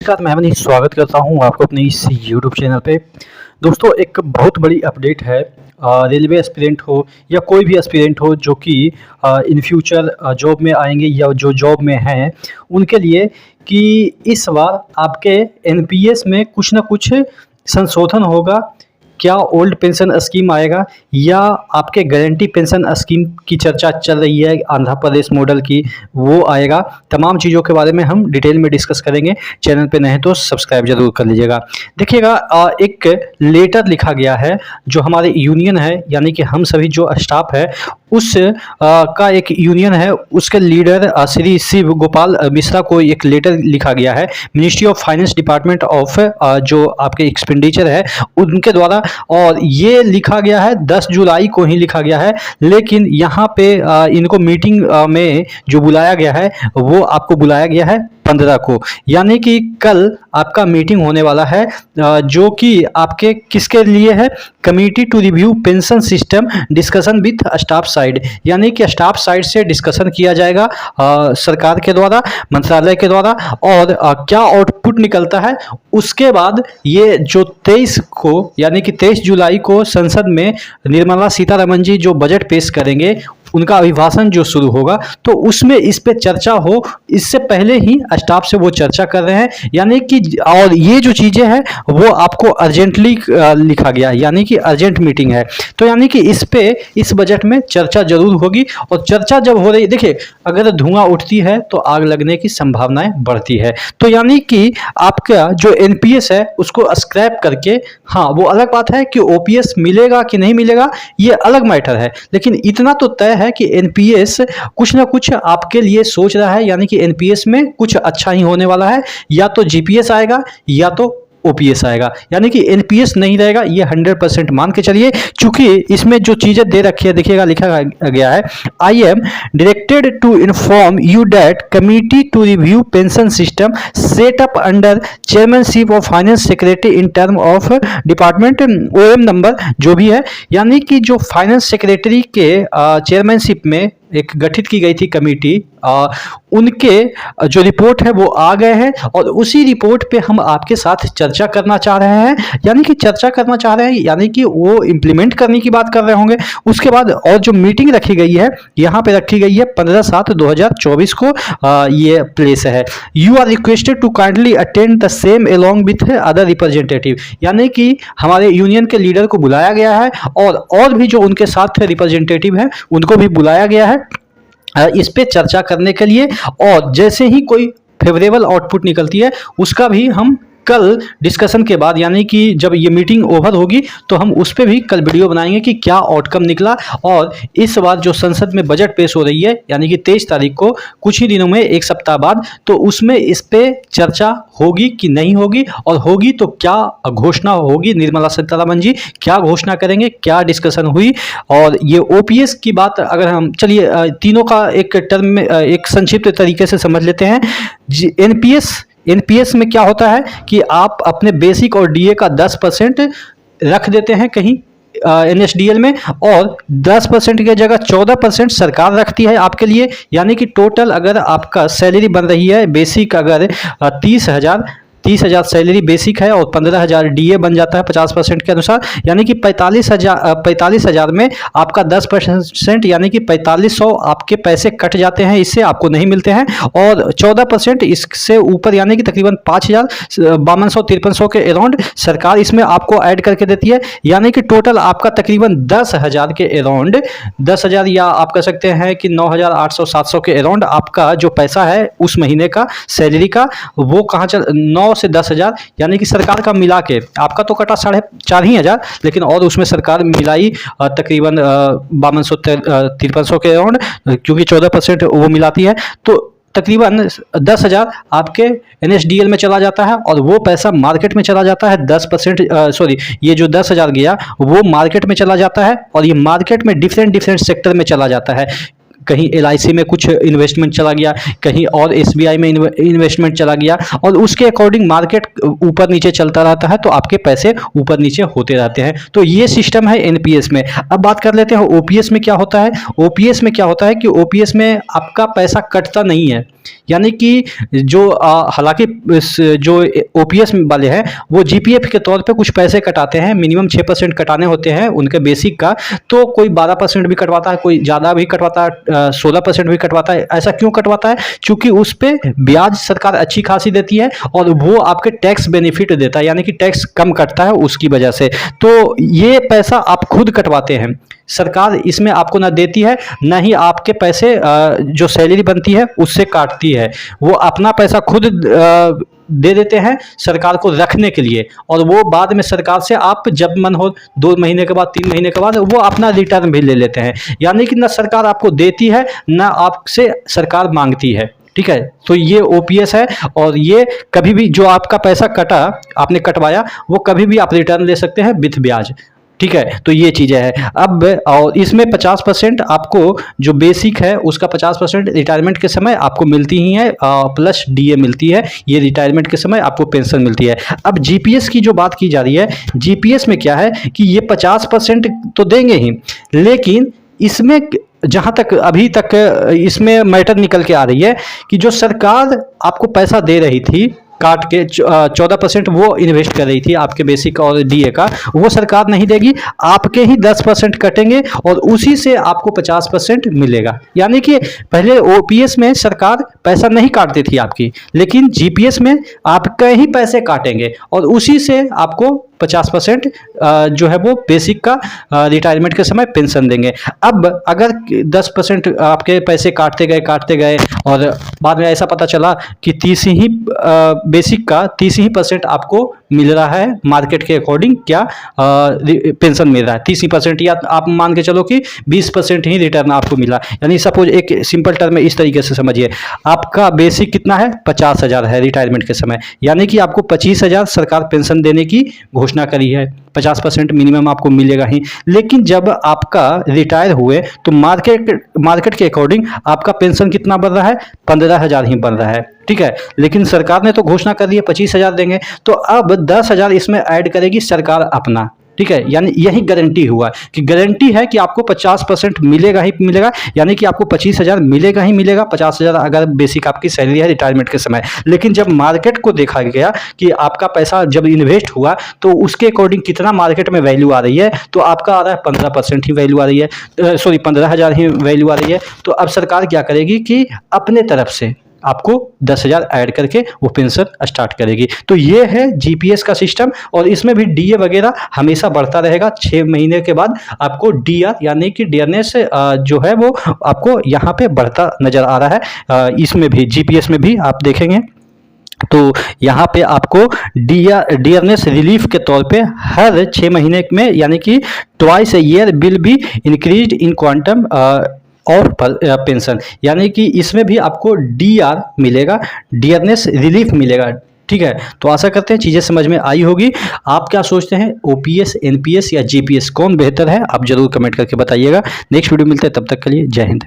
नमस्कार, मैं मनीष स्वागत करता हूं आपको अपने इस यूट्यूब चैनल पे। दोस्तों, एक बहुत बड़ी अपडेट है। रेलवे एस्पिरेंट हो या कोई भी एस्पिरेंट हो जो कि इन फ्यूचर जॉब में आएंगे या जो जॉब में हैं उनके लिए कि इस बार आपके एनपीएस में कुछ ना कुछ संशोधन होगा। क्या ओल्ड पेंशन स्कीम आएगा या आपके गारंटी पेंशन स्कीम की चर्चा चल रही है आंध्र प्रदेश मॉडल की, वो आएगा। तमाम चीज़ों के बारे में हम डिटेल में डिस्कस करेंगे। चैनल पे नए तो सब्सक्राइब जरूर कर लीजिएगा। देखिएगा, एक लेटर लिखा गया है जो हमारे यूनियन है, यानी कि हम सभी जो स्टाफ है उस का एक यूनियन है, उसके लीडर श्री शिव गोपाल मिश्रा को एक लेटर लिखा गया है ministry of finance department of जो आपके एक्सपेंडिचर है उनके द्वारा। और ये लिखा गया है 10 जुलाई को ही लिखा गया है, लेकिन यहाँ पे इनको मीटिंग में जो बुलाया गया है वो आपको बुलाया गया है 15 को, यानी कि कल आपका मीटिंग होने वाला है जो कि आपके किसके लिए है, committee to review pension system discussion with staff side, यानी कि स्टाफ साइड से डिस्कशन किया जाएगा सरकार के द्वारा, मंत्रालय के द्वारा। और क्या आउटपुट निकलता है उसके बाद ये जो 23 को यानी कि 23 जुलाई को संसद में निर्मला सीतारमण जी जो बजट पेश करेंगे उनका अभिभाषण जो शुरू होगा तो उसमें इस पे चर्चा हो। इससे पहले ही स्टाफ से वो चर्चा कर रहे हैं, यानी कि और ये जो चीज़ें हैं वो आपको अर्जेंटली लिखा गया है, यानी कि अर्जेंट मीटिंग है। तो यानी कि इस पे इस बजट में चर्चा जरूर होगी। और चर्चा जब हो रही, देखिए अगर धुआं उठती है तो आग लगने की संभावनाएं बढ़ती है। तो यानी कि आपका जो एनपीएस है उसको स्क्रैप करके, हाँ वो अलग बात है कि ओपीएस मिलेगा कि नहीं मिलेगा ये अलग मैटर है, लेकिन इतना तो तय है कि एनपीएस कुछ ना कुछ आपके लिए सोच रहा है, यानी कि एनपीएस में कुछ अच्छा ही होने वाला है। या तो जीपीएस आएगा या तो ओपीएस आएगा, यानी कि एनपीएस नहीं रहेगा, ये 100% मान के चलिए। चूंकि इसमें जो चीजें दे रखी है, देखिएगा लिखा गया है, I am directed to inform you that committee to review pension system set up under chairmanship of finance secretary in term of department OM number जो भी है, यानी कि जो फाइनेंस सेक्रेटरी के चेयरमैनशिप में एक गठित की गई थी कमेटी, उनके जो रिपोर्ट है वो आ गए हैं और उसी रिपोर्ट पे हम आपके साथ चर्चा करना चाह रहे हैं। यानी कि चर्चा करना चाह रहे हैं यानी कि वो इम्प्लीमेंट करने की बात कर रहे होंगे। उसके बाद और जो मीटिंग रखी गई है यहाँ पे रखी गई है 15/7/2024 को ये प्लेस है। You are requested to kindly attend the same along with other representative, यानी कि हमारे यूनियन के लीडर को बुलाया गया है और भी जो उनके साथ रिप्रेजेंटेटिव है उनको भी बुलाया गया है इस पे चर्चा करने के लिए। और जैसे ही कोई फेवरेबल आउटपुट निकलती है उसका भी हम कल डिस्कशन के बाद, यानी कि जब ये मीटिंग ओवर होगी तो हम उस पर भी कल वीडियो बनाएंगे कि क्या आउटकम निकला। और इस बार जो संसद में बजट पेश हो रही है यानी कि 23 तारीख को, कुछ ही दिनों में, एक सप्ताह बाद, तो उसमें इस पे चर्चा होगी कि नहीं होगी, और होगी तो क्या घोषणा होगी, निर्मला सीतारमण जी क्या घोषणा करेंगे, क्या डिस्कशन हुई। और ये ओपीएस की बात अगर हम चलिए तीनों का एक टर्म में एक संक्षिप्त तरीके से समझ लेते हैं। एनपीएस में क्या होता है कि आप अपने बेसिक और डीए का 10% रख देते हैं कहीं एनएसडीएल में, और 10% की जगह 14% सरकार रखती है आपके लिए। यानी कि टोटल अगर आपका सैलरी बन रही है बेसिक, अगर 30,000 सैलरी बेसिक है और 15,000 डीए बन जाता है 50% के अनुसार, यानी कि 45,000 में आपका 10% यानी कि 4,500 आपके पैसे कट जाते हैं, इससे आपको नहीं मिलते हैं। और 14% इससे ऊपर यानी कि तकरीबन 5,5200-5300 के अराउंड सरकार इसमें आपको ऐड करके देती है। यानी कि टोटल आपका तकरीबन 10,000 के अराउंड, 10,000 या आप कह सकते हैं कि 9,800-700 के अराउंड आपका जो पैसा है उस महीने का सैलरी का, वो कहाँ 9 से 10,000, यानी कि सरकार का मिला के आपका तो कटा 4,500, लेकिन और उसमें सरकार मिलाई तकरीबन 5200-5300 के अराउंड, क्योंकि 14% वो मिलाती है। तो तकरीबन 10,000 आपके एनएसडीएल में चला जाता है और वो पैसा मार्केट में चला जाता है। 10% ये जो 10,000 गया वो मार्केट में चला जाता है, और ये मार्केट में डिफरेंट सेक्टर में चला जाता है। कहीं LIC में कुछ इन्वेस्टमेंट चला गया, कहीं और SBI में इन्वेस्टमेंट चला गया, और उसके अकॉर्डिंग मार्केट ऊपर नीचे चलता रहता है, तो आपके पैसे ऊपर नीचे होते रहते हैं। तो ये सिस्टम है NPS में। अब बात कर लेते हैं OPS में क्या होता है। OPS में क्या होता है कि OPS में आपका पैसा कटता नहीं है, यानी कि जो हालांकि जो OPS वाले हैं वो GPF के तौर पे कुछ पैसे कटाते हैं, मिनिमम 6% कटाने होते हैं उनके बेसिक का, तो कोई 12% भी कटवाता है, कोई ज़्यादा भी कटवाता है, 16% भी कटवाता है। ऐसा क्यों कटवाता है? क्योंकि उस पर ब्याज सरकार अच्छी खासी देती है और वो आपके टैक्स बेनिफिट देता है, यानी कि टैक्स कम कटता है उसकी वजह से। तो ये पैसा आप खुद कटवाते हैं, सरकार इसमें आपको ना देती है, ना ही आपके पैसे जो सैलरी बनती है उससे काटती है। वो अपना पैसा खुद दे देते हैं सरकार को रखने के लिए, और वो बाद में सरकार से आप जब मन हो 2 महीने के बाद, 3 महीने के बाद वो अपना रिटर्न भी ले लेते हैं। यानी कि ना सरकार आपको देती है, ना आपसे सरकार मांगती है। ठीक है, तो ये OPS है, और ये कभी भी जो आपका पैसा कटा, आपने कटवाया, वो कभी भी आप रिटर्न ले सकते हैं विथ ब्याज। ठीक है, तो ये चीज़ें हैं। अब और इसमें 50% आपको जो बेसिक है उसका 50% रिटायरमेंट के समय आपको मिलती ही है, प्लस DA मिलती है। ये रिटायरमेंट के समय आपको पेंशन मिलती है। अब GPS की जो बात की जा रही है, GPS में क्या है कि ये 50% तो देंगे ही, लेकिन इसमें जहाँ तक अभी तक इसमें मैटर निकल के आ रही है कि जो सरकार आपको पैसा दे रही थी काट के 14% वो इन्वेस्ट कर रही थी आपके बेसिक और DA का, वो सरकार नहीं देगी, आपके ही 10% कटेंगे और उसी से आपको 50% मिलेगा। यानी कि पहले OPS में सरकार पैसा नहीं काटती थी आपकी, लेकिन GPS में आपके ही पैसे काटेंगे और उसी से आपको 50% जो है वो बेसिक का रिटायरमेट के समय पेंशन देंगे। अब अगर 10% आपके पैसे काटते गए और बाद में ऐसा पता चला कि 30 ही बेसिक का 30 ही % आपको मिल रहा है मार्केट के अकॉर्डिंग, क्या पेंशन मिल रहा है 30%, या आप मान के चलो कि 20% ही रिटर्न आपको मिला। यानी सपोज एक सिंपल टर्म में इस तरीके से समझिए, आपका बेसिक कितना है 50,000 है रिटायरमेंट के समय, यानी कि आपको 25,000 सरकार पेंशन देने की घोषणा करी है, 50% मिनिमम आपको मिलेगा ही। लेकिन जब आपका रिटायर हुए तो मार्केट के अकॉर्डिंग आपका पेंशन कितना बढ़ रहा है, 15,000 ही बढ़ रहा है। ठीक है, लेकिन सरकार ने तो घोषणा कर दी है 25,000 देंगे, तो अब 10,000 इसमें ऐड करेगी सरकार अपना। ठीक है, यानी यही गारंटी हुआ कि गारंटी है कि आपको 50% मिलेगा ही मिलेगा, यानी कि आपको 25,000 मिलेगा ही मिलेगा, 50,000 अगर बेसिक आपकी सैलरी है रिटायरमेंट के समय। लेकिन जब मार्केट को देखा गया कि आपका पैसा जब इन्वेस्ट हुआ तो उसके अकॉर्डिंग कितना मार्केट में वैल्यू आ रही है, तो आपका आ रहा है 15% ही वैल्यू आ रही है, सॉरी 15,000 ही वैल्यू आ रही है। तो अब सरकार क्या करेगी कि अपने तरफ से आपको 10,000 ऐड करके वो पेंशन स्टार्ट करेगी। तो ये है GPS का सिस्टम, और इसमें भी DA वगैरह हमेशा बढ़ता रहेगा। 6 महीने के बाद आपको DR यानी कि डियरनेस जो है वो आपको यहाँ पे बढ़ता नजर आ रहा है। इसमें भी GPS में भी आप देखेंगे तो यहाँ पे आपको डियरनेस रिलीफ के तौर पे हर 6 महीने में, यानी कि twice a year will be increased in quantum और पेंशन, यानी कि इसमें भी आपको DR मिलेगा, डियरनेस रिलीफ मिलेगा। ठीक है, तो आशा करते हैं चीज़ें समझ में आई होगी। आप क्या सोचते हैं, OPS, NPS या GPS कौन बेहतर है? आप जरूर कमेंट करके बताइएगा। नेक्स्ट वीडियो मिलते हैं, तब तक के लिए जय हिंद।